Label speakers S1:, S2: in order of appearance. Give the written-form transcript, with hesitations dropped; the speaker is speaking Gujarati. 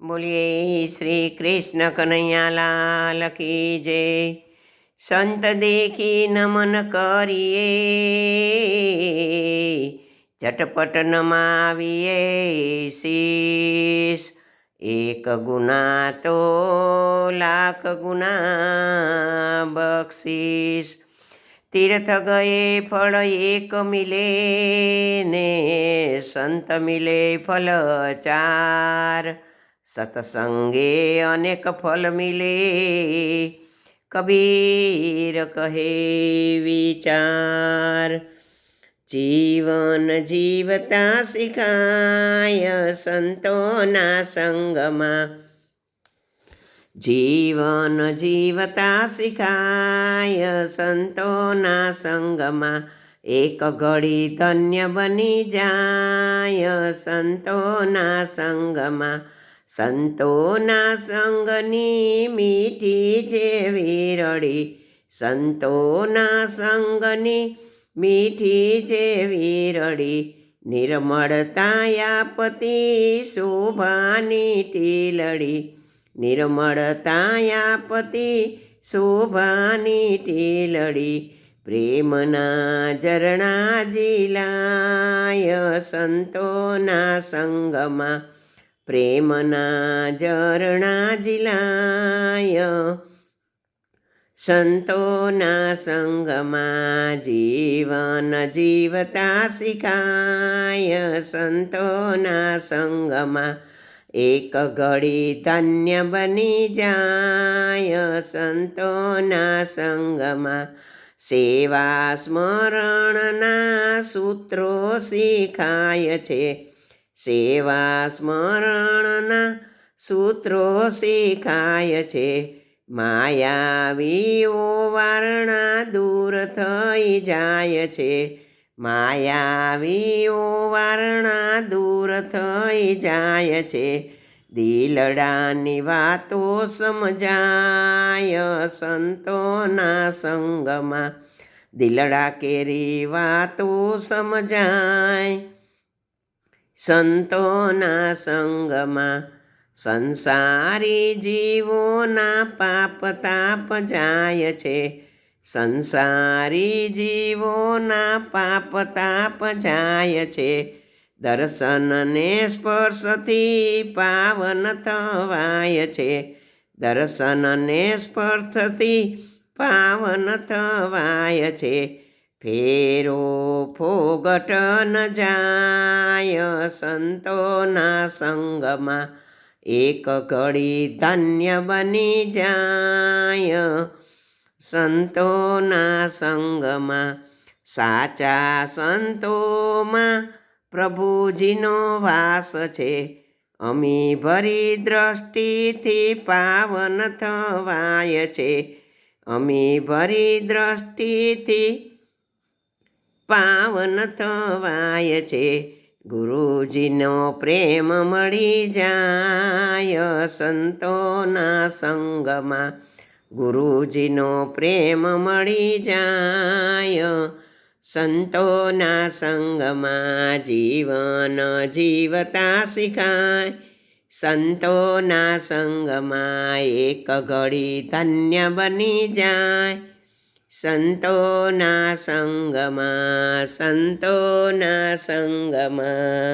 S1: बोलिए श्री कृष्ण कन्हैया लाल की जय। संत देखी नमन करिए, झटपट नमाविए शीश। एक गुना तो लाख गुना बख्शीश। तीर्थ गए फल एक मिले ने संत मिले फल चार। सत्संगे अनेक फल मिले, कबीर कहे विचार। जीवन जीवता सिखाय संतोना संगमा, जीवन जीवता सिखाय संतोना संगमा। एक घड़ी धन्य बनी जाय संतोना संगमा। संतोना संगनी मीठी जेवी रड़ी, संतोना संगनी मीठी जेवी रड़ी। निर्मળતાયાપતિ શોભાની ટીલડી, निर्मળતાયાપતિ શોભાની ટીલડી। પ્રેમના ઝરણા ઝીલાય સંતોના સંગમાં, પ્રેમના ઝરણા ઝીલાય સંતોના સંગમાં। જીવન જીવતા શીખાય સંતોના સંગમાં। એક ઘડી ધન્ય બની જાય સંતોના સંગમાં। સેવા સ્મરણના સૂત્રો શીખાય છે, સેવા સ્મરણના સૂત્રો શીખાય છે। માયાવીઓ વારણા દૂર થઈ જાય છે, માયાવીઓ વારણા દૂર થઈ જાય છે। દિલડાની વાતો સમજાય સંતોના સંગમાં, દિલડા કેરી વાતો સમજાય સંતોના સંગમાં। સંસારી જીવોના પાપ તાપ જાય છે, સંસારી જીવોના પાપ તાપ જાય છે। દર્શનને સ્પર્શથી પાવન થવાય છે, દર્શનને સ્પર્શથી પાવન થવાય છે। ફેરો ફોગટ ન જાય સંતોના સંગમાં, એક ઘડી ધન્ય બની જાય સંતોના સંગમાં। સાચા સંતોમાં પ્રભુજીનો વાસ છે, અમી ભરી દ્રષ્ટિથી પાવન થવાય છે, અમી ભરી દ્રષ્ટિથી પાવન થવાય છે। ગુરુજીનો પ્રેમ મળી જાય સંતોના સંગમાં, ગુરુજીનો પ્રેમ મળી જાય સંતોના સંગમાં। જીવન જીવતા શીખાય સંતોના સંગમાં, એક ઘડી ધન્ય બની જાય સંતોના સંગમાં, સંતોના સંગમાં।